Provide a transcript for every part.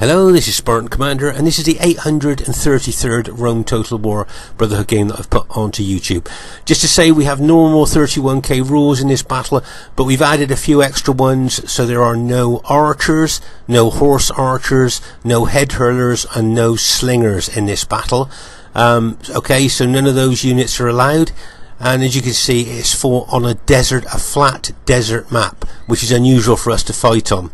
Hello, this is Spartan Commander, and this is the 833rd Rome Total War Brotherhood game that I've put onto YouTube. Just to say, we have normal 31k rules in this battle, but we've added a few extra ones, so there are no archers, no horse archers, no head hurlers, and no slingers in this battle. Okay, so none of those units are allowed. And as you can see, it's fought on a flat desert map, which is unusual for us to fight on.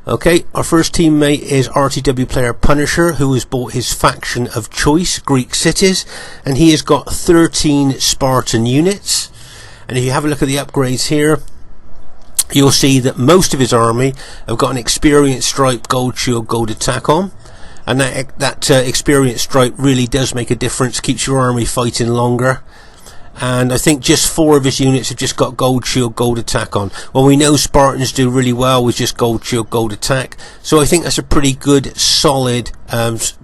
Okay, our first teammate is RTW player Punisher, who has bought his faction of choice, Greek cities, and he has got 13 Spartan units. And if you have a look at the upgrades here, you'll see that most of his army have got an experience stripe, gold shield, gold attack on. And that experience stripe really does make a difference, keeps your army fighting longer. And I think just 4 of his units have just got gold shield, gold attack on. Well, we know Spartans do really well with just gold shield, gold attack, so I think that's a pretty good, solid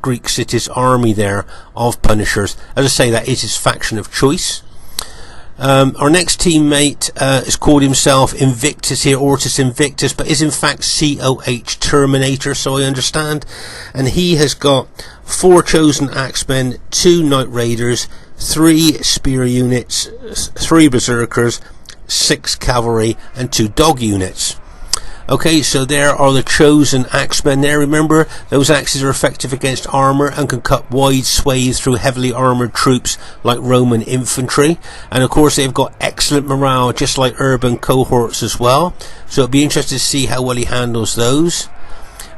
Greek cities army there of Punishers. As I say, that is his faction of choice. Our next teammate has called himself Invictus here, Ortus Invictus, but is in fact COH Terminator, so I understand. And he has got 4 chosen axemen, 2 knight raiders, 3 spear units, 3 berserkers, 6 cavalry, and 2 dog units. Okay, so there are the chosen axemen there. Remember, those axes are effective against armour and can cut wide swathes through heavily armoured troops like Roman infantry. And of course, they've got excellent morale, just like urban cohorts as well. So it'll be interesting to see how well he handles those.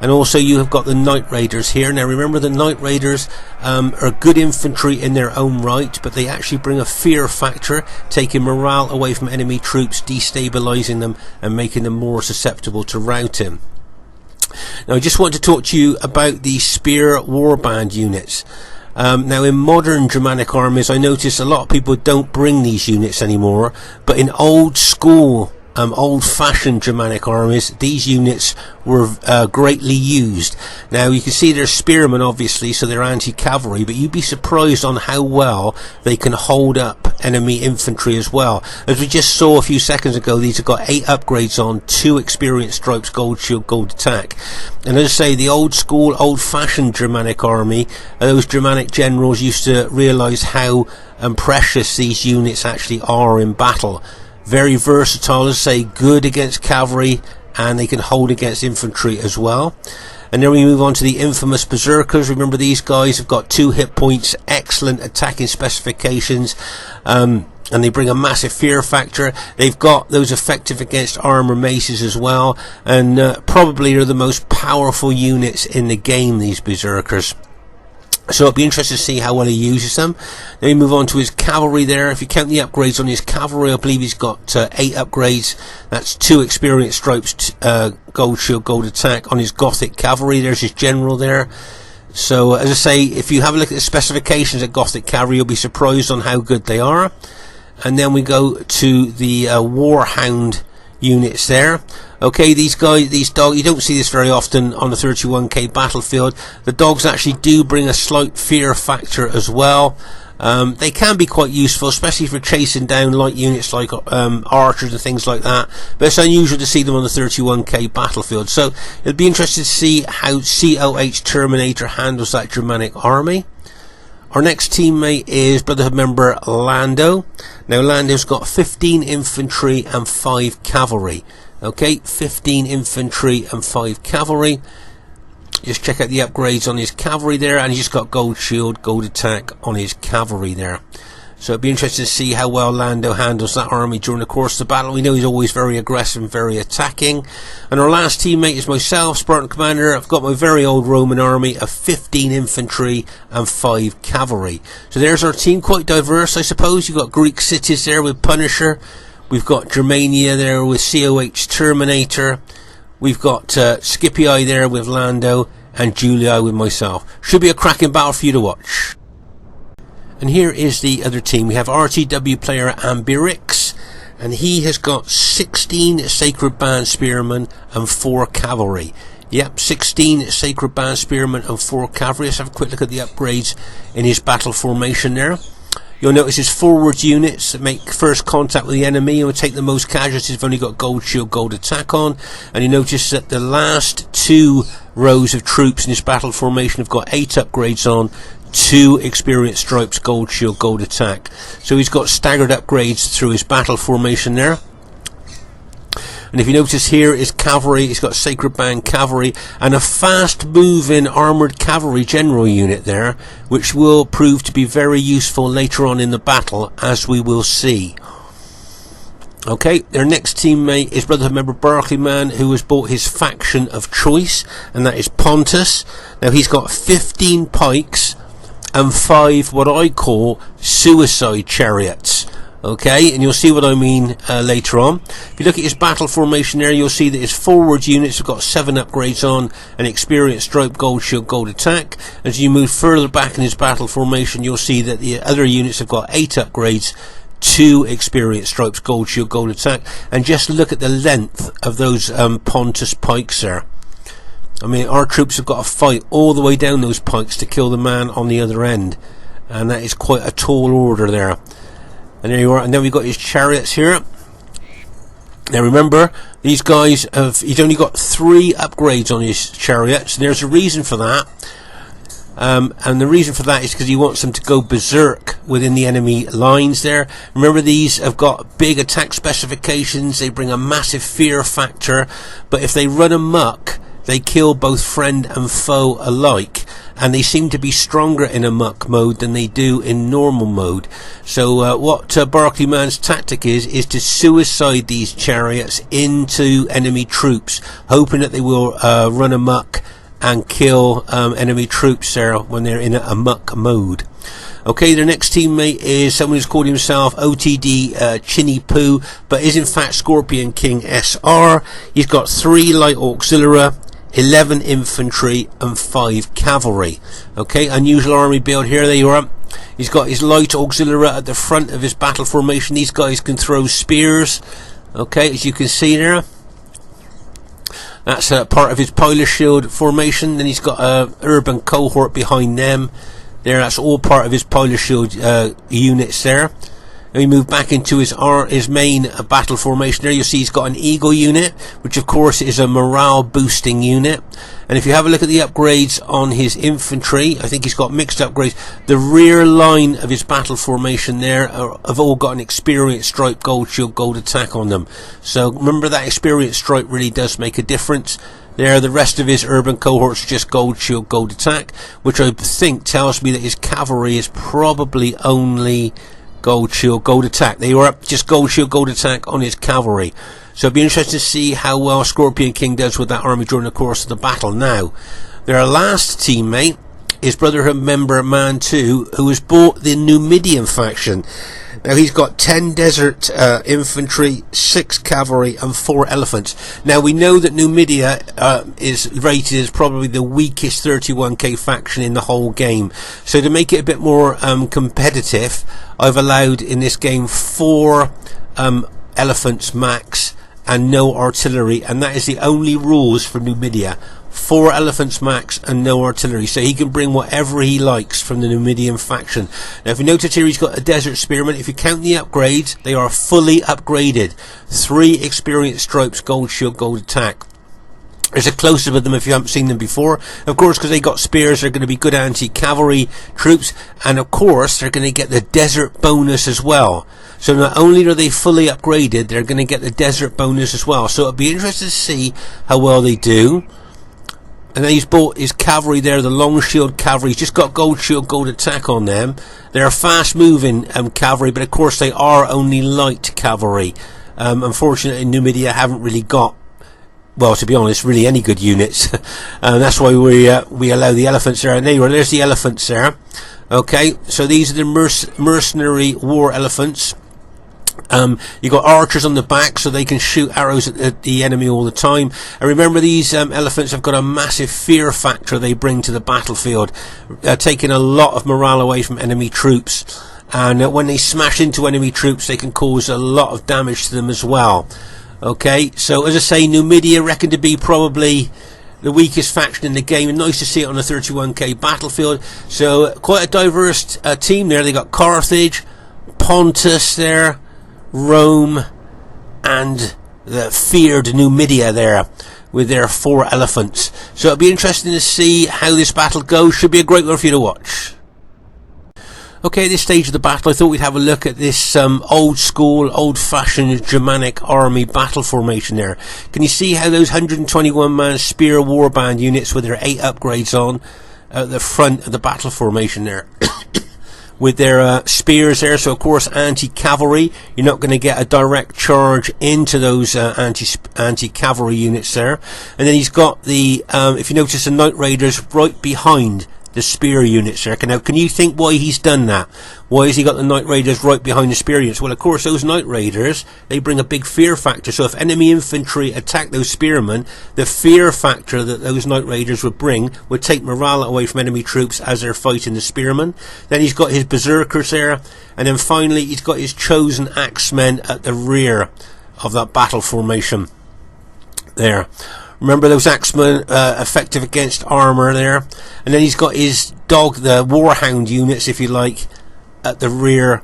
And also you have got the Knight Raiders here. Now remember, the Knight Raiders are good infantry in their own right, but they actually bring a fear factor, taking morale away from enemy troops, destabilising them and making them more susceptible to routing. Now I just want to talk to you about the Spear Warband units. Now in modern Germanic armies, I notice a lot of people don't bring these units anymore, but in old school old-fashioned Germanic armies, these units were greatly used. Now you can see they're spearmen obviously, so they're anti-cavalry, but you'd be surprised on how well they can hold up enemy infantry as well. As we just saw a few seconds ago, these have got 8 upgrades on, 2 experience stripes, gold shield, gold attack. And as I say, the old school, old-fashioned Germanic army, those Germanic generals used to realise how precious these units actually are in battle. Very versatile, as I say, good against cavalry, and they can hold against infantry as well. And then we move on to the infamous berserkers. Remember, these guys have got 2 hit points, excellent attacking specifications, and they bring a massive fear factor. They've got those effective against armor maces as well, and probably are the most powerful units in the game, these berserkers. So it'll be interesting to see how well he uses them. Then we move on to his cavalry there. If you count the upgrades on his cavalry, I believe he's got 8 upgrades. That's 2 experience stripes, gold shield, gold attack on his Gothic cavalry. There's his general there. So as I say, if you have a look at the specifications of Gothic cavalry, you'll be surprised on how good they are. And then we go to the Warhound units there. Okay, these guys, these dogs, you don't see this very often on the 31k battlefield. The dogs actually do bring a slight fear factor as well. They can be quite useful, especially for chasing down light units like archers and things like that, but it's unusual to see them on the 31k battlefield. So it'll be interesting to see how COH Terminator handles that Germanic army. Our next teammate is Brotherhood member Lando. Now Lando's got 15 infantry and 5 cavalry. Okay, 15 infantry and 5 cavalry. Just check out the upgrades on his cavalry there, and he's just got gold shield, gold attack on his cavalry there. So it'd be interesting to see how well Lando handles that army during the course of the battle. We know he's always very aggressive and very attacking. And our last teammate is myself, Spartan Commander. I've got my very old Roman army of 15 infantry and 5 cavalry. So there's our team, quite diverse, I suppose. You've got Greek cities there with Punisher. We've got Germania there with COH Terminator. We've got Scipii there with Lando, and Julii with myself. Should be a cracking battle for you to watch. And here is the other team. We have RTW player Ambiorix, and he has got 16 Sacred Band Spearmen and 4 Cavalry. Yep, 16 Sacred Band Spearmen and 4 Cavalry. Let's have a quick look at the upgrades in his battle formation there. You'll notice his forward units that make first contact with the enemy and will take the most casualties have only got gold shield, gold attack on. And you notice that the last 2 rows of troops in his battle formation have got 8 upgrades on, 2 experience stripes, gold shield, gold attack. So he's got staggered upgrades through his battle formation there. And if you notice here is cavalry, he's got Sacred Band cavalry and a fast moving armoured cavalry general unit there, which will prove to be very useful later on in the battle, as we will see. Okay, their next teammate is Brotherhood member Barclayman, who has bought his faction of choice, and that is Pontus. Now he's got 15 pikes and 5 what I call suicide chariots. Okay, and you'll see what I mean later on. If you look at his battle formation there, you'll see that his forward units have got 7 upgrades on, an experience stripe, gold shield, gold attack. As you move further back in his battle formation, you'll see that the other units have got 8 upgrades, 2 experience stripes, gold shield, gold attack. And just look at the length of those Pontus pikes there. I mean, our troops have got to fight all the way down those pikes to kill the man on the other end, and that is quite a tall order there. And there you are. And then we've got his chariots here. Now remember, these guys he's only got 3 upgrades on his chariots. There's a reason for that. And the reason for that is because he wants them to go berserk within the enemy lines there. Remember, these have got big attack specifications. They bring a massive fear factor. But if they run amok, they kill both friend and foe alike, and they seem to be stronger in amok mode than they do in normal mode. So what Barclayman's tactic is to suicide these chariots into enemy troops, hoping that they will run amok and kill enemy troops there when they're in amok mode. Okay, their next teammate is someone who's called himself OTD Chinny Poo, but is in fact Scorpion King SR. He's got 3 light auxiliary, 11 infantry and 5 cavalry. Okay, unusual army build here. There you are. He's got his light auxiliary at the front of his battle formation. These guys can throw spears. Okay, as you can see there. That's part of his pilot shield formation. Then he's got a urban cohort behind them. There, that's all part of his pilot shield units there. And we move back into his main battle formation there. You'll see he's got an eagle unit, which of course is a morale boosting unit. And if you have a look at the upgrades on his infantry, I think he's got mixed upgrades. The rear line of his battle formation there have all got an experience stripe, gold shield, gold attack on them. So remember, that experience stripe really does make a difference. There, the rest of his urban cohorts are just gold shield, gold attack, which I think tells me that his cavalry is probably only gold shield, gold attack. They were up just gold shield, gold attack on his cavalry. So it'd be interesting to see how well Scorpion King does with that army during the course of the battle. Now, their last teammate is Brotherhood member Mantu, who has bought the Numidian faction. Now he's got 10 desert infantry, 6 cavalry and 4 elephants. Now we know that Numidia is rated as probably the weakest 31k faction in the whole game. So to make it a bit more competitive, I've allowed in this game 4 elephants max and no artillery, and that is the only rules for Numidia. 4 elephants max and no artillery, so he can bring whatever he likes from the Numidian faction. Now if you notice here, he's got a desert spearman. If you count the upgrades, they are fully upgraded. 3 experience stripes, gold shield, gold attack. There's a close-up of them if you haven't seen them before. Of course, because they got spears, they're going to be good anti-cavalry troops, and of course they're going to get the desert bonus as well. So not only are they fully upgraded, they're going to get the desert bonus as well. So it'll be interesting to see how well they do. And then he's bought his cavalry there, the long shield cavalry. He's just got gold shield, gold attack on them. They're fast moving cavalry, but of course they are only light cavalry. Unfortunately, Numidia haven't really got, well, to be honest, really any good units. That's why we allow the elephants there. And anyway, there's the elephants there. Okay, so these are the mercenary war elephants. You got archers on the back, so they can shoot arrows at the enemy all the time. And remember, these elephants have got a massive fear factor they bring to the battlefield, taking a lot of morale away from enemy troops. And when they smash into enemy troops, they can cause a lot of damage to them as well. Okay, so as I say, Numidia reckoned to be probably the weakest faction in the game, and nice to see it on a 31k battlefield. So quite a diverse team there. They got Carthage, Pontus there, Rome, and the feared Numidia there. with their 4 elephants. So it'll be interesting to see how this battle goes. Should be a great one for you to watch. Okay, at this stage of the battle, I thought we'd have a look at this old school, old-fashioned Germanic army battle formation there. Can you see how those 121-man spear warband units with their 8 upgrades on at the front of the battle formation there? With their spears there, so of course anti-cavalry. You're not going to get a direct charge into those anti-cavalry units there. And then he's got the, if you notice, the Knight Raiders right behind the spear units there. Now, can you think why he's done that? Why has he got the Knight Raiders right behind the spear units? Well, of course, those Knight Raiders, they bring a big fear factor. So if enemy infantry attack those spearmen, the fear factor that those Knight Raiders would bring would take morale away from enemy troops as they're fighting the spearmen. Then he's got his berserkers there. And then finally, he's got his chosen axemen at the rear of that battle formation there. Remember those axemen effective against armour there. And then he's got his dog, the warhound units, if you like, at the rear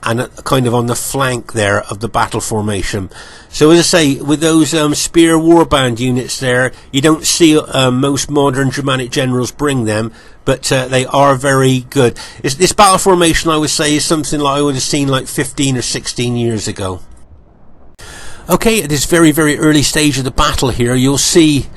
and kind of on the flank there of the battle formation. So as I say, with those spear warband units there, you don't see most modern Germanic generals bring them, but they are very good. This battle formation, I would say, is something like I would have seen like 15 or 16 years ago. Okay, at this very, very early stage of the battle here, you'll see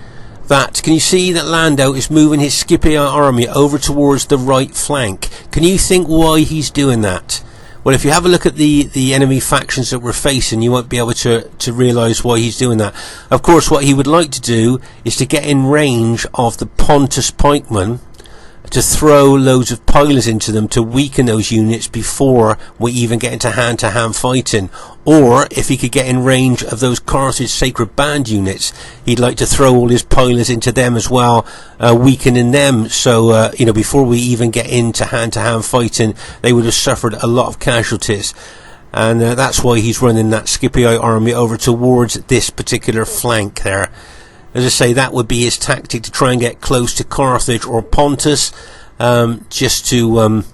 that, can you see that Lando is moving his Scipio army over towards the right flank? Can you think why he's doing that? Well, if you have a look at the enemy factions that we're facing, you won't be able to realise why he's doing that. Of course, what he would like to do is to get in range of the Pontus pikemen, to throw loads of pilers into them to weaken those units before we even get into hand-to-hand fighting. Or, if he could get in range of those Carthage Sacred Band units, he'd like to throw all his pilers into them as well, weakening them. So, before we even get into hand-to-hand fighting, they would have suffered a lot of casualties. And that's why he's running that Scipio army over towards this particular flank there. As I say, that would be his tactic, to try and get close to Carthage or Pontus, just to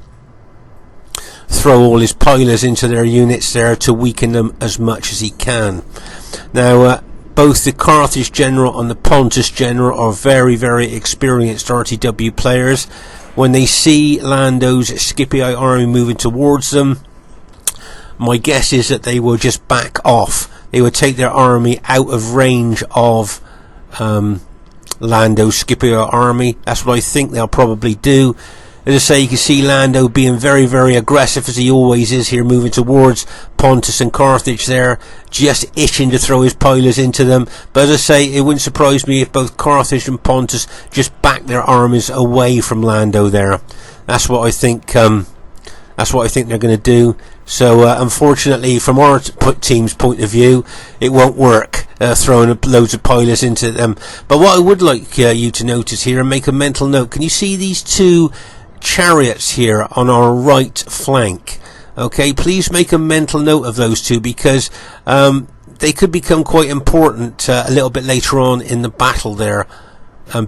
throw all his pilers into their units there to weaken them as much as he can. Now, both the Carthage general and the Pontus general are very, very experienced RTW players. When they see Lando's Scipio army moving towards them, my guess is that they will just back off. They will take their army out of range of Lando's Scipio army. That's what I think they'll probably do. As I say, you can see Lando being very, very aggressive, as he always is here, moving towards Pontus and Carthage there, just itching to throw his pilers into them. But as I say, it wouldn't surprise me if both Carthage and Pontus just back their armies away from Lando there. That's what I think. That's what I think they're going to do. So unfortunately, from our team's point of view, it won't work, throwing loads of pilers into them. But what I would like you to notice here, and make a mental note, can you see these 2 chariots here on our right flank? Okay, please make a mental note of those 2, because they could become quite important a little bit later on in the battle there,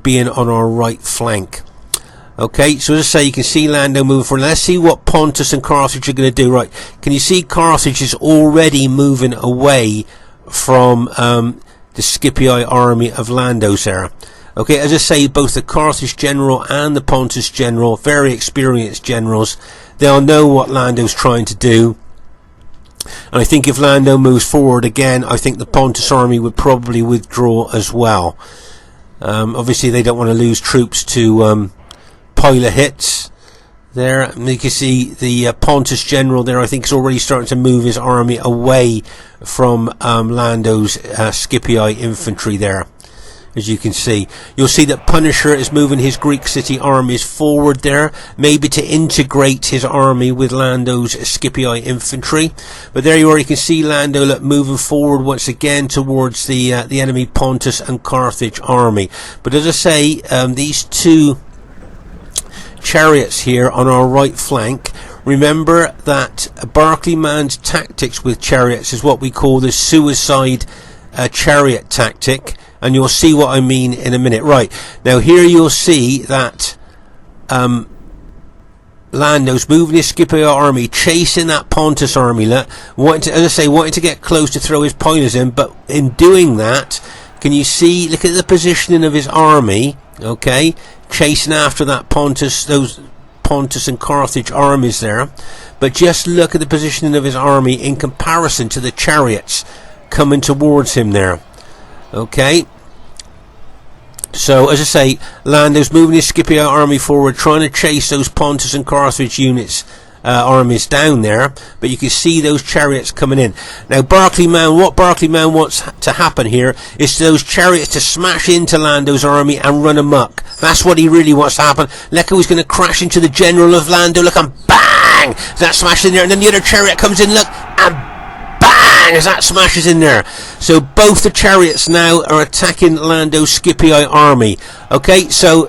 being on our right flank. Okay, so as I say, you can see Lando moving forward. Let's see what Pontus and Carthage are going to do. Right, can you see Carthage is already moving away from the Scipii army of Lando's there. Okay, as I say, both the Carthage general and the Pontus general, very experienced generals, they'll know what Lando's trying to do. And I think if Lando moves forward again, I think the Pontus army would probably withdraw as well. Obviously, they don't want to lose troops to piler hits there. And you can see the Pontus general there, I think, is already starting to move his army away from Lando's Scipii infantry there. As you can see, you'll see that Punisher is moving his Greek city armies forward there, maybe to integrate his army with Lando's Scipii infantry. But there you are, you can see Lando moving forward once again towards the enemy Pontus and Carthage army. But as I say, these 2 chariots here on our right flank, remember that Barclayman's tactics with chariots is what we call the suicide chariot tactic, and you'll see what I mean in a minute. Right, now here you'll see that Lando's moving his Scipio army, chasing that Pontus army, wanting to get close to throw his pilers in, but in doing that, Can you see? Look at the positioning of his army. Okay, chasing after that Pontus, those Pontus and Carthage armies there. But just look at the positioning of his army in comparison to the chariots coming towards him there. Okay. So, as I say, Lando's moving his Scipio army forward, trying to chase those Pontus and Carthage units, armies down there. But you can see those chariots coming in. Now, Barclayman, what Barclayman wants to happen here is those chariots to smash into Lando's army and run amok. That's what he really wants to happen. Look how he's going to crash into the general of Lando. Look, and bang! That smashes in there. And then the other chariot comes in, look, and bang! As that smashes in there. So both the chariots now are attacking Lando's Scipii army. Okay, so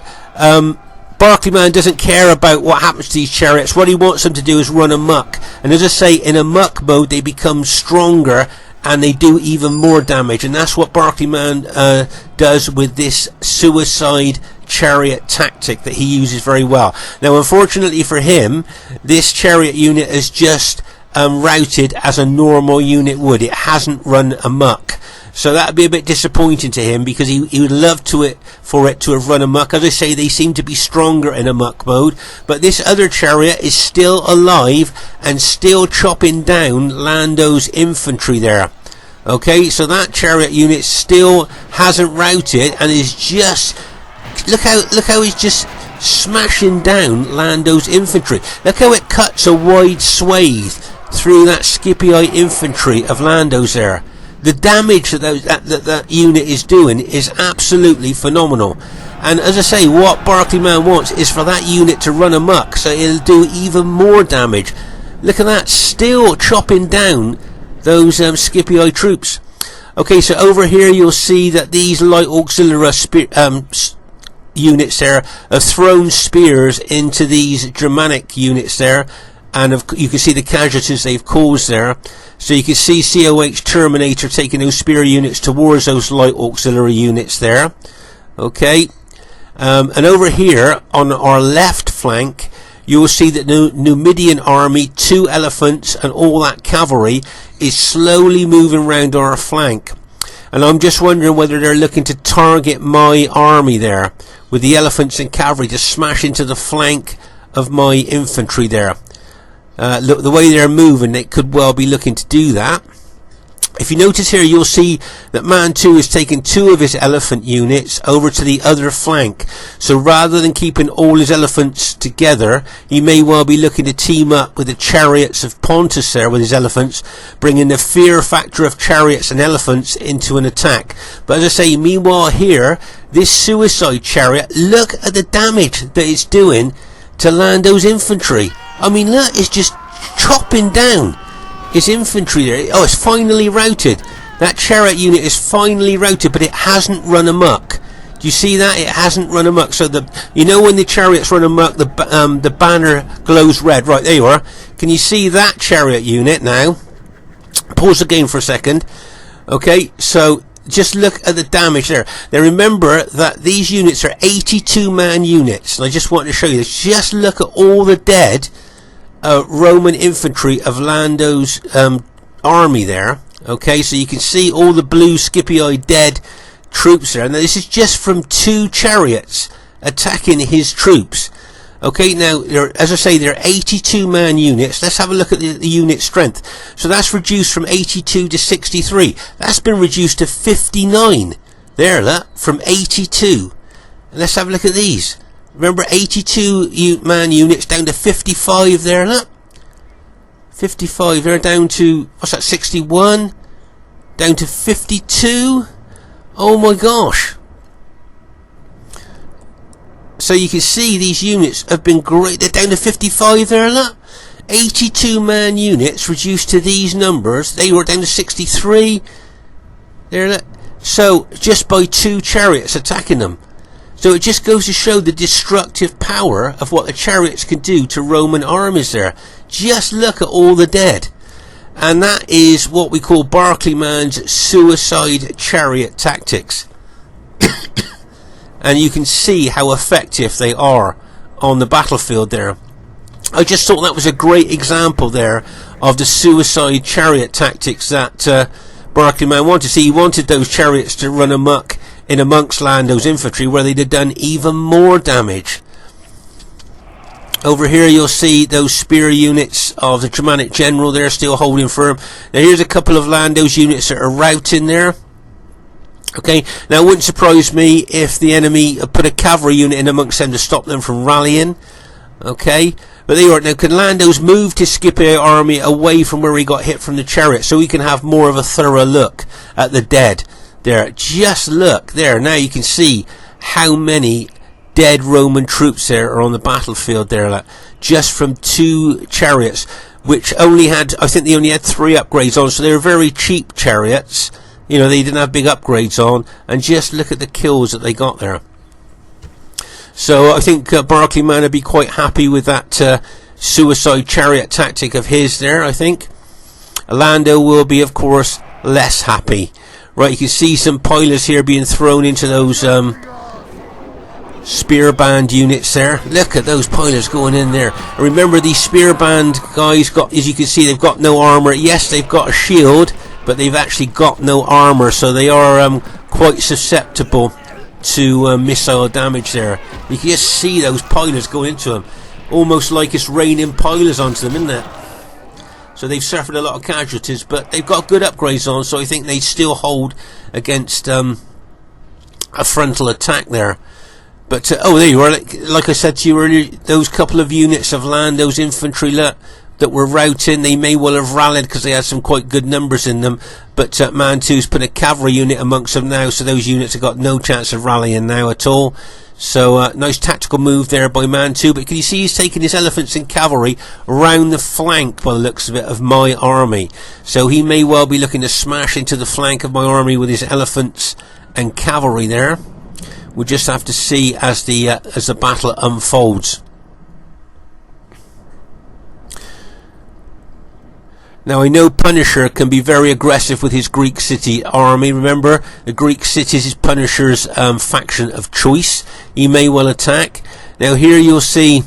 Barclayman doesn't care about what happens to these chariots. What he wants them to do is run amok. And as I say, in amok mode, they become stronger and they do even more damage. And that's what Barclayman does with this suicide chariot tactic that he uses very well. Now, unfortunately for him, this chariot unit is just routed as a normal unit would. It hasn't run amok. So that would be a bit disappointing to him, because he would love for it to have run amok. As I say, they seem to be stronger in amok mode, but this other chariot is still alive and still chopping down Lando's infantry there. Okay, so that chariot unit still hasn't routed and is just, look how he's just smashing down Lando's infantry. Look how it cuts a wide swathe through that Scipii infantry of Lando's there. The damage that unit is doing is absolutely phenomenal. And as I say, what Barclayman wants is for that unit to run amok, so it'll do even more damage. Look at that, still chopping down those Scipii troops. Okay, so over here you'll see that these light auxiliary units there have thrown spears into these Germanic units there, and you can see the casualties they've caused there. So you can see COH Terminator taking those spear units towards those light auxiliary units there. Okay, and over here on our left flank you will see that the Numidian army, 2 elephants and all that cavalry, is slowly moving around our flank. And I'm just wondering whether they're looking to target my army there with the elephants and cavalry to smash into the flank of my infantry there. Look, the way they're moving, they could well be looking to do that. If you notice here, you'll see that Mantu is taking 2 of his elephant units over to the other flank. So rather than keeping all his elephants together, he may well be looking to team up with the chariots of Pontus there with his elephants, bringing the fear factor of chariots and elephants into an attack. But as I say, meanwhile here, this suicide chariot, look at the damage that it's doing to Lando's infantry. I mean, look, it's just chopping down his infantry there. Oh, it's finally routed. That chariot unit is finally routed, but it hasn't run amok. Do you see that? It hasn't run amok. So you know when the chariots run amok, the banner glows red. Right, there you are. Can you see that chariot unit now? Pause the game for a second. Okay, so just look at the damage there. Now remember that these units are 82-man units. And I just want to show you this. Just look at all the dead Roman infantry of Lando's army there. Okay, so you can see all the blue Scipii dead troops there. Now this is just from 2 chariots attacking his troops. Okay, now as I say, they're 82-man units. Let's have a look at the unit strength. So that's reduced from 82 to 63. That's been reduced to 59. There, look, from 82. And let's have a look at these. Remember, 82-man units down to 55 there, look. 55, they're down to, what's that, 61? Down to 52? Oh my gosh. So you can see these units have been great. They're down to 55 there, look. 82-man units reduced to these numbers. They were down to 63. There, look. So, just by 2 chariots attacking them. So it just goes to show the destructive power of what the chariots can do to Roman armies there. Just look at all the dead. And that is what we call Barclayman's suicide chariot tactics. And you can see how effective they are on the battlefield there. I just thought that was a great example there of the suicide chariot tactics that Barclayman wanted to see. He wanted those chariots to run amok in amongst Lando's infantry, where they'd have done even more damage. Over here you'll see those spear units of the Germanic general. They're still holding firm. Now here's a couple of Lando's units that are routing there. Okay, now it wouldn't surprise me if the enemy put a cavalry unit in amongst them to stop them from rallying. Okay, but there you are. Now can Lando's move his Scipio army away from where he got hit from the chariot, so we can have more of a thorough look at the dead. There, just look there. Now you can see how many dead Roman troops there are on the battlefield there, like, just from 2 chariots, which only had, I think they only had 3 upgrades on, so they were very cheap chariots. You know, they didn't have big upgrades on, and just look at the kills that they got there. So I think Barclayman would be quite happy with that suicide chariot tactic of his there, I think. Lando will be, of course, less happy. Right, you can see some pilers here being thrown into those spear band units there. Look at those pilers going in there. And remember, these spear band guys got, as you can see, they've got no armor. Yes, they've got a shield, but they've actually got no armor, so they are quite susceptible to missile damage there. You can just see those pilers going into them, almost like it's raining pilers onto them, isn't it? So they've suffered a lot of casualties, but they've got good upgrades on, so I think they still hold against a frontal attack there. But oh, there you are. Like I said to you earlier, those couple of units of Lando's infantry that were routing, they may well have rallied because they had some quite good numbers in them. But Mantu's put a cavalry unit amongst them now, so those units have got no chance of rallying now at all. So nice tactical move there by Mantu. But can you see he's taking his elephants and cavalry around the flank, by the looks of it, of my army. So he may well be looking to smash into the flank of my army with his elephants and cavalry there. We'll just have to see as the battle unfolds. Now I know Punisher can be very aggressive with his Greek city army. Remember, the Greek cities is Punisher's faction of choice. He may well attack. Now here you'll see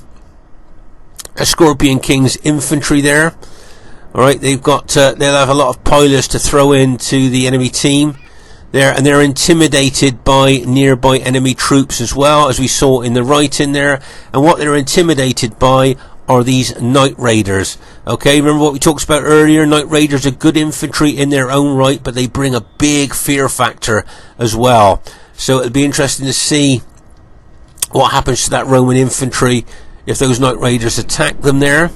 a Scorpion King's infantry there. Alright, they've got they'll have a lot of pilers to throw into the enemy team there, and they're intimidated by nearby enemy troops as well, as we saw in the writing there. And what they're intimidated by are these Night Raiders. Okay, remember what we talked about earlier? Night Raiders are good infantry in their own right, but they bring a big fear factor as well. So it'll be interesting to see what happens to that Roman infantry if those Night Raiders attack them there.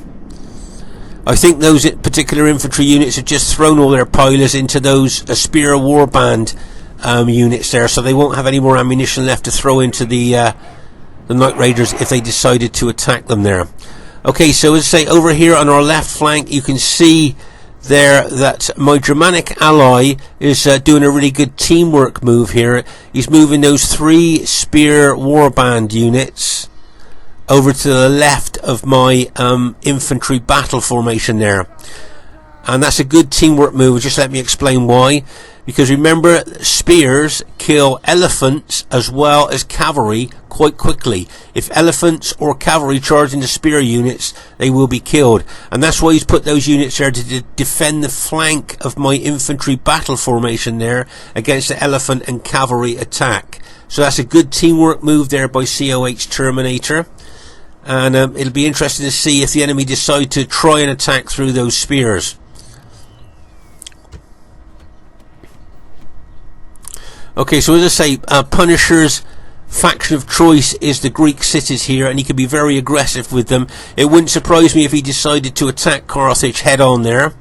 I think those particular infantry units have just thrown all their pilers into those spear warband units there, so they won't have any more ammunition left to throw into the Night Raiders if they decided to attack them there. Okay, so as I say, over here on our left flank, you can see there that my Germanic ally is doing a really good teamwork move here. He's moving those 3 spear warband units over to the left of my infantry battle formation there. And that's a good teamwork move. Just let me explain why. Because remember, spears kill elephants as well as cavalry quite quickly. If elephants or cavalry charge into spear units, they will be killed. And that's why he's put those units there to defend the flank of my infantry battle formation there against the elephant and cavalry attack. So that's a good teamwork move there by COH Terminator. And it'll be interesting to see if the enemy decide to try and attack through those spears. Okay, so as I say, Punisher's faction of choice is the Greek cities here, and he can be very aggressive with them. It wouldn't surprise me if he decided to attack Carthage head on there,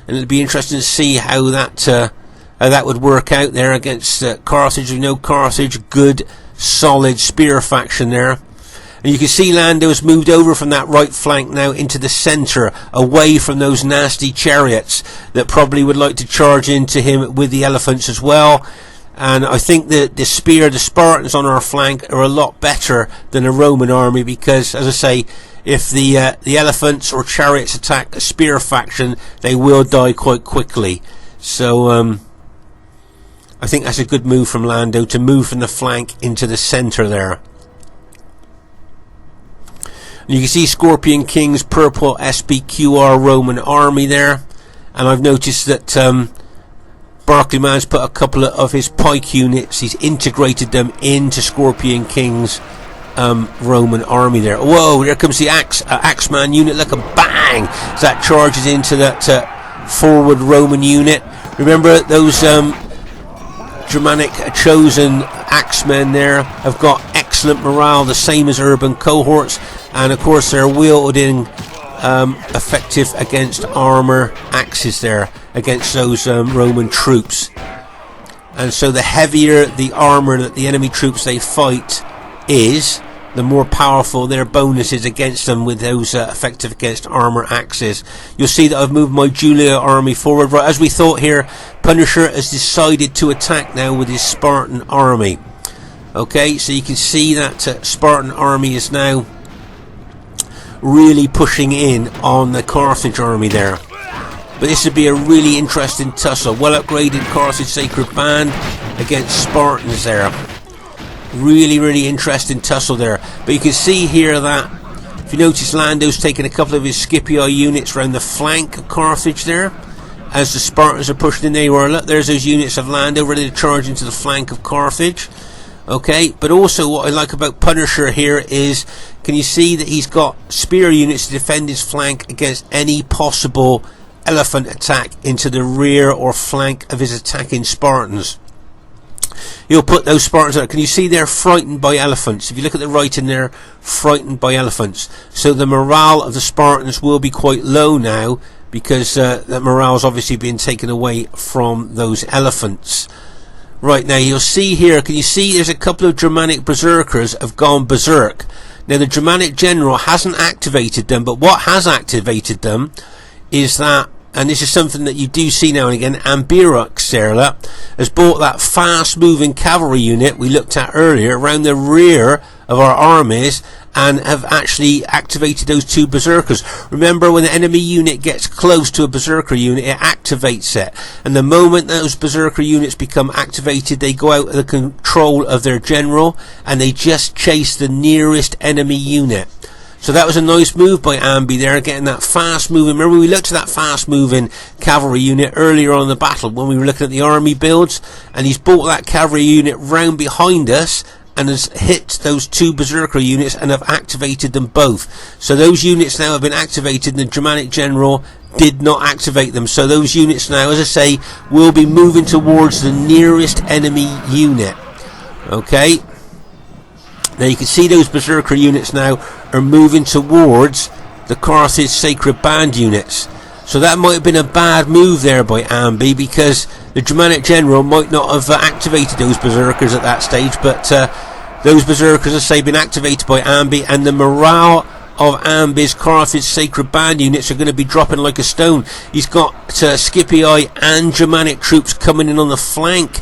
and it'll be interesting to see how that would work out there against Carthage. We know Carthage, good, solid spear faction there. And you can see Lando has moved over from that right flank now into the centre, away from those nasty chariots that probably would like to charge into him with the elephants as well. And I think that the Spartans on our flank are a lot better than a Roman army, because, as I say, if the elephants or chariots attack a spear faction, they will die quite quickly. So I think that's a good move from Lando, to move from the flank into the centre there. And you can see Scorpion King's purple SPQR Roman army there, and I've noticed that Barclayman's put a couple of his pike units, he's integrated them into Scorpion King's Roman army there. Whoa, there comes the Axeman unit, look, a bang, as that charges into that forward Roman unit. Remember those Germanic chosen axemen there have got excellent morale, the same as urban cohorts, and of course they're wielding effective against armor axes there against those Roman troops. And so the heavier the armor that the enemy troops they fight is, the more powerful their bonus is against them with those effective against armor axes. You'll see that I've moved my Julia army forward. Right, as we thought here, Punisher has decided to attack now with his Spartan army. Okay, so you can see that Spartan army is now really pushing in on the Carthage army there. But this would be a really interesting tussle. Well upgraded Carthage Sacred Band against Spartans there. Really interesting tussle there. But you can see here that, if you notice, Lando's taking a couple of his Scipii units around the flank of Carthage there, as the Spartans are pushing in there. Look, there's those units of Lando ready to charge into the flank of Carthage. Okay, but also what I like about Punisher here is, can you see that he's got spear units to defend his flank against any possible elephant attack into the rear or flank of his attacking Spartans. He'll put those Spartans out. Can you see they're frightened by elephants? If you look at the writing there, frightened by elephants. So the morale of the Spartans will be quite low now, because that morale is obviously being taken away from those elephants. Right, now you'll see here, can you see there's a couple of Germanic berserkers have gone berserk. Now the Germanic general hasn't activated them, but what has activated them is that, and this is something that you do see now and again, Ambiorix there has bought that fast moving cavalry unit we looked at earlier around the rear of our armies, and have actually activated those two berserkers. Remember, when the enemy unit gets close to a berserker unit, it activates it, and the moment those berserker units become activated, they go out of the control of their general and they just chase the nearest enemy unit. So that was a nice move by Ambi there, getting that fast moving. Remember, we looked at that fast moving cavalry unit earlier on in the battle when we were looking at the army builds, and he's brought that cavalry unit round behind us and has hit those two berserker units and have activated them both. So those units now have been activated, and the Germanic general did not activate them. So those units now, as I say, will be moving towards the nearest enemy unit. Okay, now you can see those berserker units now are moving towards the Carthage Sacred Band units. So that might have been a bad move there by Ambi, because the Germanic general might not have activated those berserkers at that stage, but those berserkers, as I say, been activated by Ambi, and the morale of Ambi's Carthage Sacred Band units are going to be dropping like a stone. He's got Scipii and Germanic troops coming in on the flank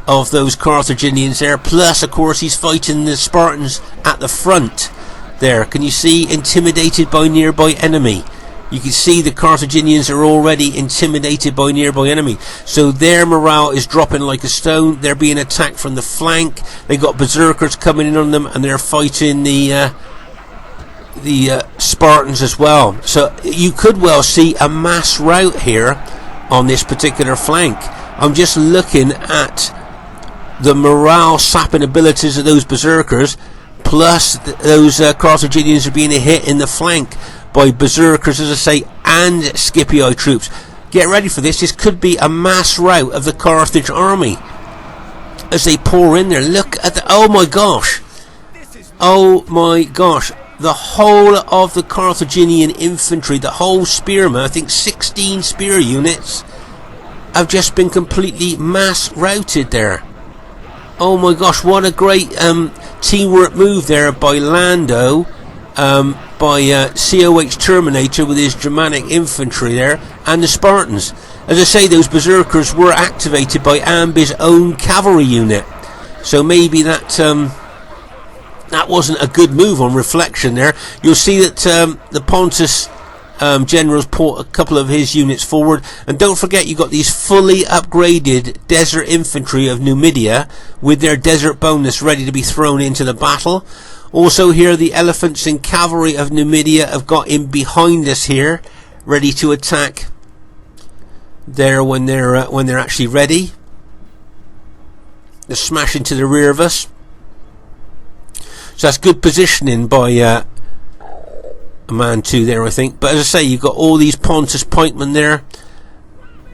of those Carthaginians there, plus of course he's fighting the Spartans at the front there. Can you see, intimidated by nearby enemy? You can see the Carthaginians are already intimidated by nearby enemy, so their morale is dropping like a stone. They're being attacked from the flank. They got berserkers coming in on them, and they're fighting the Spartans as well. So you could well see a mass rout here on this particular flank. I'm just looking at the morale sapping abilities of those berserkers, plus those Carthaginians are being hit in the flank by berserkers, as I say, and Scipii troops. Get ready for this. This could be a mass rout of the Carthage army as they pour in there. Look at the, oh my gosh, the whole of the Carthaginian infantry, the whole spearmen, I think 16 spear units, have just been completely mass routed there. Oh my gosh, what a great teamwork move there by Lando, by COH Terminator with his Germanic infantry there, and the Spartans. As I say, those berserkers were activated by Ambi's own cavalry unit, so maybe that that wasn't a good move on reflection there. You'll see that the Pontus generals put a couple of his units forward, and don't forget you got these fully upgraded desert infantry of Numidia with their desert bonus ready to be thrown into the battle. Also here, the elephants and cavalry of Numidia have got in behind us here, ready to attack there when they're actually ready. They're smashing to the rear of us. So that's good positioning by Mantu there, I think. But as I say, you've got all these Pontus pikemen there,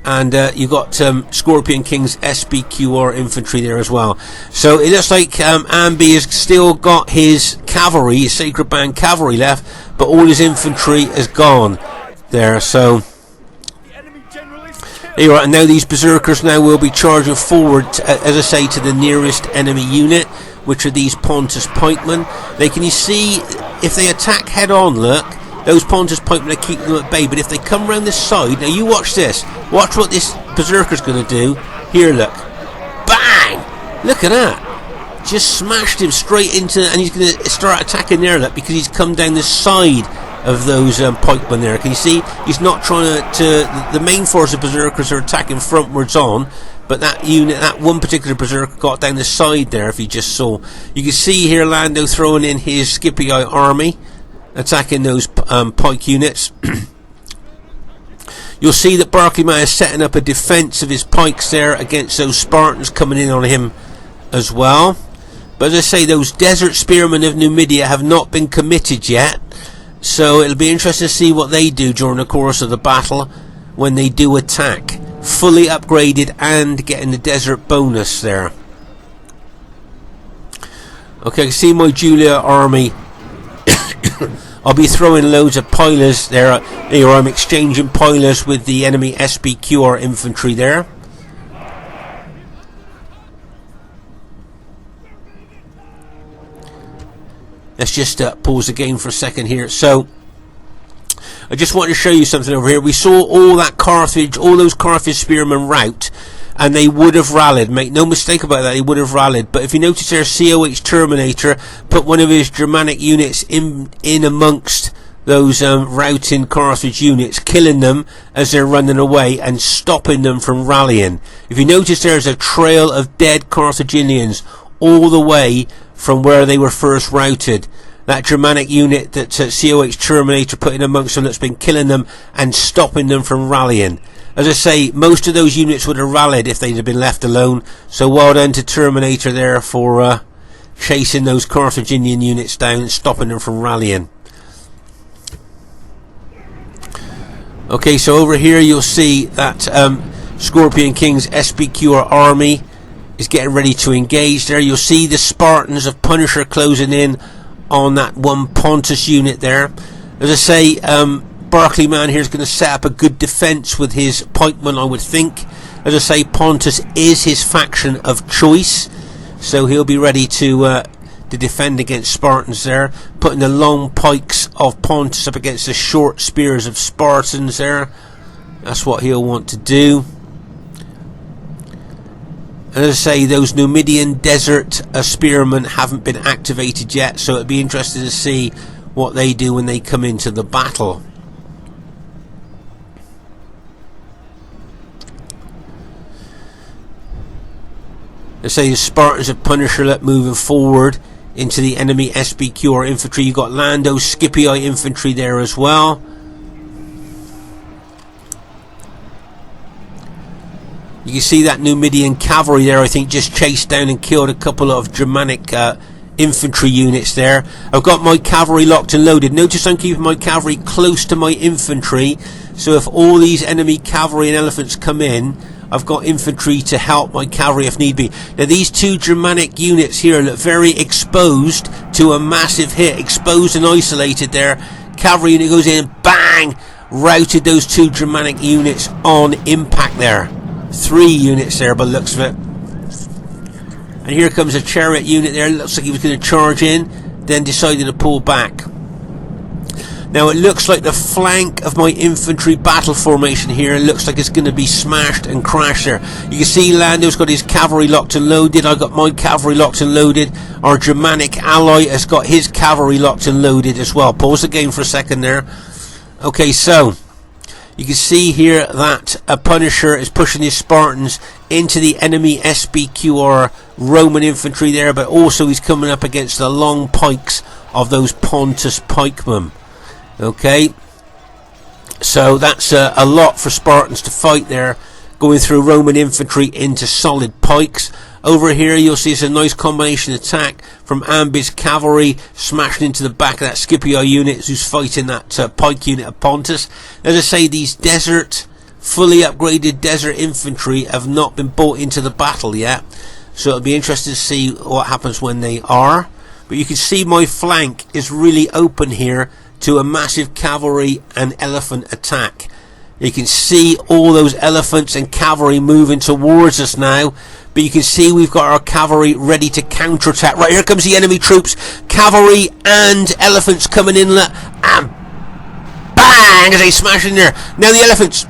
and you've got Scorpion King's SBQR infantry there as well. So it looks like Ambi has still got his cavalry, his Sacred Band cavalry left, but all his infantry is gone there. So there you are. And now these berserkers now will be charging forward, as I say, to the nearest enemy unit, which are these Pontus pikemen. Can you see, if they attack head on, look, those Pontus pikemen are keeping them at bay, but if they come round the side, now you watch this, watch what this berserker's going to do. Here, look, bang, look at that, just smashed him straight into, and he's going to start attacking there, look, because he's come down the side of those pikemen there. Can you see, he's not trying to the main force of berserkers are attacking frontwards on, but that unit, that one particular berserker got down the side there. If you just saw, you can see here Lando throwing in his Scipii army, attacking those pike units. You'll see that Barclayman is setting up a defence of his pikes there against those Spartans coming in on him as well. But as I say, those desert spearmen of Numidia have not been committed yet, so it'll be interesting to see what they do during the course of the battle when they do attack, fully upgraded and getting the desert bonus there. Okay, see my Julia army. I'll be throwing loads of pilers there. Here I'm exchanging pilers with the enemy SBQR infantry there. Let's just pause the game for a second here. So I just want to show you something over here. We saw all that Carthage, all those Carthage spearmen rout, and they would have rallied. Make no mistake about that, they would have rallied. But if you notice there, COH Terminator put one of his Germanic units in amongst those routing Carthage units, killing them as they're running away and stopping them from rallying. If you notice, there's a trail of dead Carthaginians all the way from where they were first routed. That Germanic unit that COH Terminator put in amongst them, that's been killing them and stopping them from rallying. As I say, most of those units would have rallied if they'd have been left alone. So well done to Terminator there for chasing those Carthaginian units down and stopping them from rallying. Okay, so over here you'll see that Scorpion King's SBQR army is getting ready to engage there. You'll see the Spartans of Punisher closing in on that one Pontus unit there. As I say, Barclayman here is going to set up a good defence with his pikemen, I would think. As I say, Pontus is his faction of choice, so he'll be ready to defend against Spartans there, putting the long pikes of Pontus up against the short spears of Spartans there. That's what he'll want to do. And as I say, those Numidian desert spearmen haven't been activated yet, so it'd be interesting to see what they do when they come into the battle. Let's say the Spartans of Punisher moving forward into the enemy SBQR infantry. You've got Lando's Scipii infantry there as well. You can see that Numidian cavalry there, I think, just chased down and killed a couple of Germanic infantry units there. I've got my cavalry locked and loaded. Notice I'm keeping my cavalry close to my infantry, so if all these enemy cavalry and elephants come in, I've got infantry to help my cavalry if need be. Now these two Germanic units here look very exposed to a massive hit, exposed and isolated there. Cavalry unit goes in and bang, routed those two Germanic units on impact there. 3 units there by the looks of it. And here comes a chariot unit there. Looks like he was going to charge in, then decided to pull back. Now it looks like the flank of my infantry battle formation here, it looks like it's going to be smashed and crashed there. You can see Lando's got his cavalry locked and loaded. I got my cavalry locked and loaded. Our Germanic ally has got his cavalry locked and loaded as well. Pause the game for a second there. Okay, so you can see here that a Punisher is pushing his Spartans into the enemy SBQR Roman infantry there, but also he's coming up against the long pikes of those Pontus pikemen. Okay, So that's a lot for Spartans to fight there, going through Roman infantry into solid pikes. Over here you'll see it's a nice combination attack from Ambiorix cavalry smashing into the back of that Scipio unit who's fighting that pike unit of Pontus. As I say, these fully upgraded desert infantry have not been brought into the battle yet, so it'll be interesting to see what happens when they are. But you can see my flank is really open here to a massive cavalry and elephant attack. You can see all those elephants and cavalry moving towards us now, but you can see we've got our cavalry ready to counterattack. Right, here comes the enemy troops, cavalry and elephants coming in, and bang, as they smash in there. Now the elephants,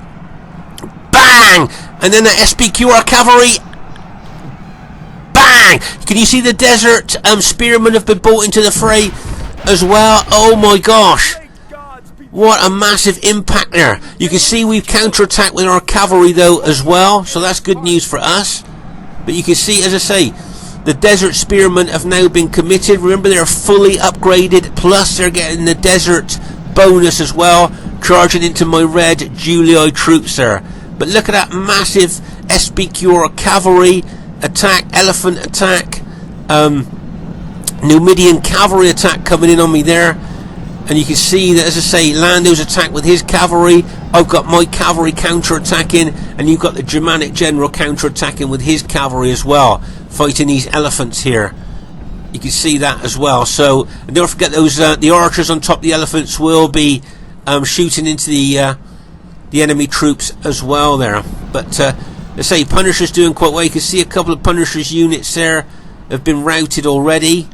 bang, and then the SPQR cavalry, bang. Can you see the desert spearmen have been brought into the fray as well? Oh my gosh, what a massive impact there. You can see we've counterattacked with our cavalry though as well, so that's good news for us. But you can see, as I say, the desert spearmen have now been committed. Remember, they're fully upgraded, plus they're getting the desert bonus as well, charging into my red Julii troops there. But look at that massive SPQR cavalry attack, elephant attack, Numidian cavalry attack coming in on me there. And you can see that, as I say, Lando's attack with his cavalry. I've got my cavalry counter-attacking, and you've got the Germanic general counter-attacking with his cavalry as well, fighting these elephants here. You can see that as well. So, and don't forget those the archers on top of the elephants will be shooting into the enemy troops as well there. But let's say Punisher's doing quite well. You can see a couple of Punisher's units there have been routed already,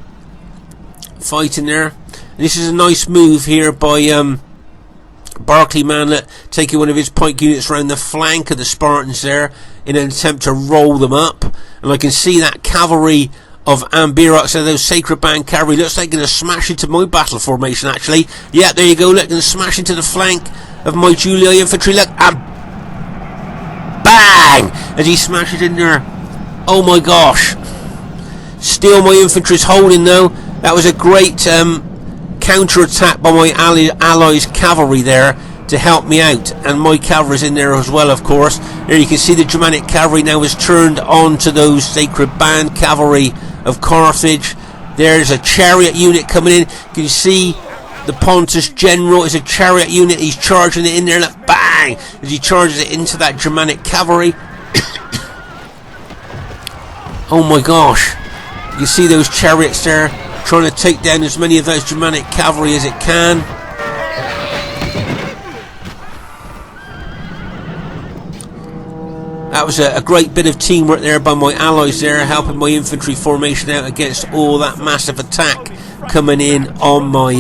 fighting there. This is a nice move here by Barclayman, taking one of his pike units around the flank of the Spartans there in an attempt to roll them up. And I can see that cavalry of Ambiorix, so those Sacred Band cavalry, looks like they're going to smash into my battle formation actually. Yeah, there you go, look, going to smash into the flank of my Julii infantry, look, and bang! As he smashes in there. Oh my gosh. Still my infantry's holding though. That was a great counter-attack by my allies' cavalry there to help me out, and my cavalry's in there as well, of course. There you can see the Germanic cavalry now is turned on to those Sacred Band cavalry of Carthage. There's a chariot unit coming in. Can you see the Pontus general is a chariot unit? He's charging it in there, look, bang, as he charges it into that Germanic cavalry. Oh my gosh, you see those chariots there trying to take down as many of those Germanic cavalry as it can. That was a great bit of teamwork there by my allies there, helping my infantry formation out against all that massive attack coming in on my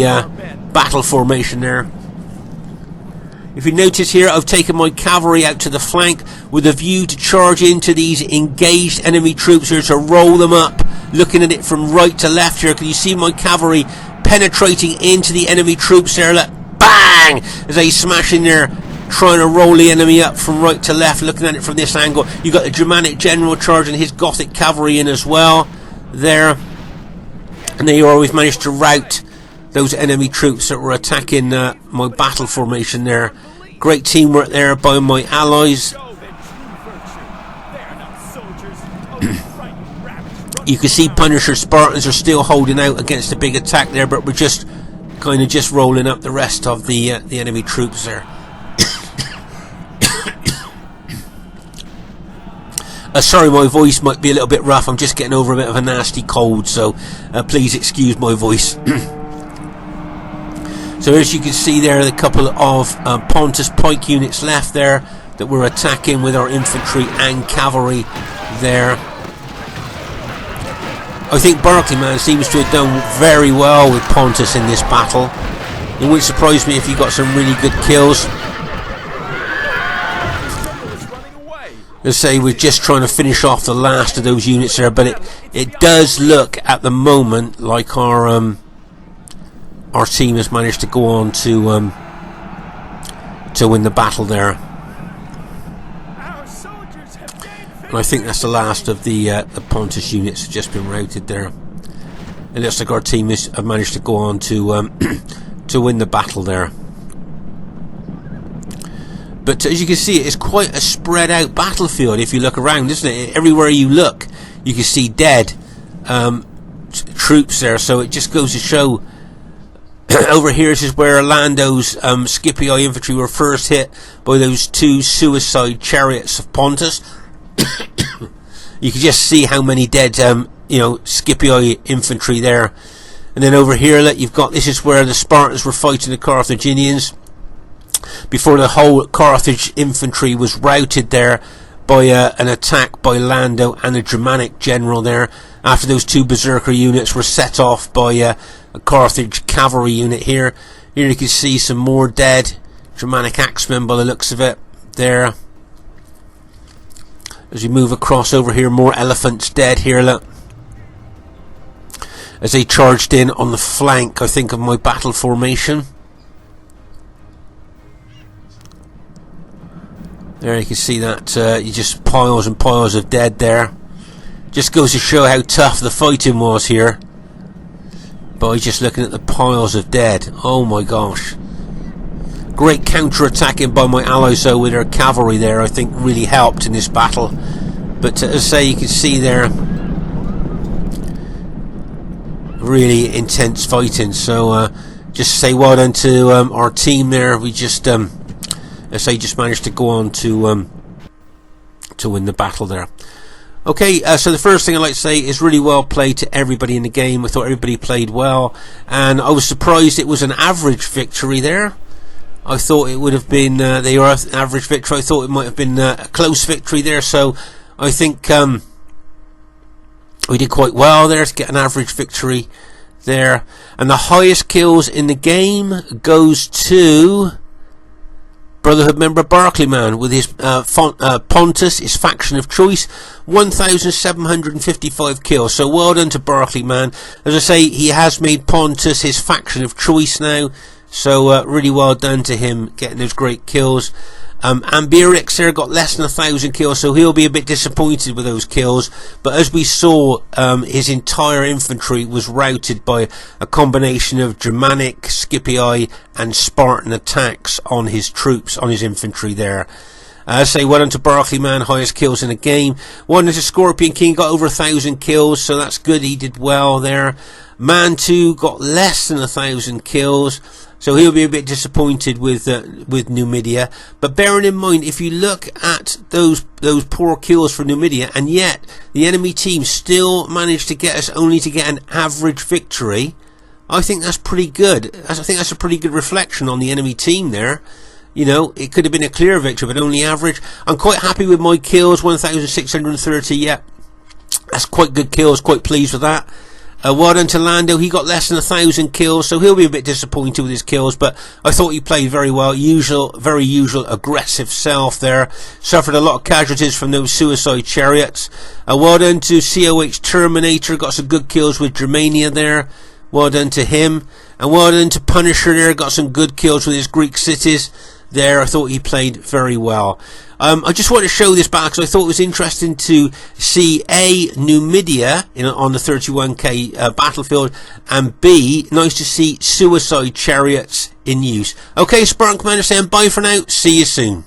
battle formation there. If you notice here, I've taken my cavalry out to the flank with a view to charge into these engaged enemy troops here, to roll them up. Looking at it from right to left here, can you see my cavalry penetrating into the enemy troops there? Look, bang! As they smash in there, trying to roll the enemy up from right to left. Looking at it from this angle, you've got the Germanic general charging his Gothic cavalry in as well there. And there you are, we've managed to rout those enemy troops that were attacking my battle formation there. Great teamwork there by my allies. You can see Punisher Spartans are still holding out against the big attack there, but we're just kind of just rolling up the rest of the enemy troops there. Sorry, my voice might be a little bit rough. I'm just getting over a bit of a nasty cold, so please excuse my voice. So as you can see there, a couple of Pontus pike units left there that we're attacking with our infantry and cavalry there. I think Barclayman seems to have done very well with Pontus in this battle. It wouldn't surprise me if he got some really good kills. Let's say we're just trying to finish off the last of those units there, but it does look at the moment like our team has managed to go on to win the battle there. And I think that's the last of the Pontus units have just been routed there. It looks like our team have managed to go on to win the battle there. But as you can see, it's quite a spread out battlefield if you look around, isn't it? Everywhere you look, you can see dead troops there. So it just goes to show. Over here, this is where Lando's Scipii infantry were first hit by those two suicide chariots of Pontus. You can just see how many dead, Scipii infantry there. And then over here, you've got, this is where the Spartans were fighting the Carthaginians before the whole Carthage infantry was routed there by an attack by Lando and a Germanic general there, after those two berserker units were set off by a Carthage cavalry unit here. Here you can see some more dead Germanic axemen by the looks of it there. As we move across over here, more elephants dead here, look, as they charged in on the flank, I think, of my battle formation. There you can see that, you just piles and piles of dead there. Just goes to show how tough the fighting was here by just looking at the piles of dead. Oh my gosh. Great counter-attacking by my allies though with their cavalry there, I think really helped in this battle. But as I say, you can see there, really intense fighting. So just say well done to our team there. We just as I just managed to go on to win the battle there. Okay, so the first thing I'd like to say is really well played to everybody in the game. I thought everybody played well, and I was surprised it was an average victory there. I thought it would have been they were an average victory. I thought it might have been a close victory there, so I think we did quite well there to get an average victory there. And the highest kills in the game goes to Brotherhood member Barclayman with his Pontus, his faction of choice, 1,755 kills. So well done to Barclayman. As I say, he has made Pontus his faction of choice now. So really well done to him getting those great kills. Ambiorix there got less than 1,000 kills, so he'll be a bit disappointed with those kills. But as we saw, his entire infantry was routed by a combination of Germanic, Scipii and Spartan attacks on his troops, on his infantry there. As I say, well done to Barclayman, highest kills in the game. Well done to Scorpion King, got over 1,000 kills, so that's good, he did well there. Mantu got less than 1,000 kills, so he'll be a bit disappointed with Numidia. But bearing in mind, if you look at those poor kills for Numidia, and yet the enemy team still managed to get us only to get an average victory, I think that's pretty good. I think that's a pretty good reflection on the enemy team there. You know, it could have been a clear victory, but only average. I'm quite happy with my kills, 1,630, yeah. That's quite good kills, quite pleased with that. Well done to Lando, he got less than 1,000 kills, so he'll be a bit disappointed with his kills, but I thought he played very well. Very usual aggressive self there. Suffered a lot of casualties from those suicide chariots. Well done to COH Terminator, got some good kills with Germania there. Well done to him. And well done to Punisher there, got some good kills with his Greek cities there. I thought he played very well. I just want to show this back because I thought it was interesting to see A, Numidia on the 31k battlefield, and B, nice to see suicide chariots in use. Okay, Spartan Commander saying bye for now, see you soon.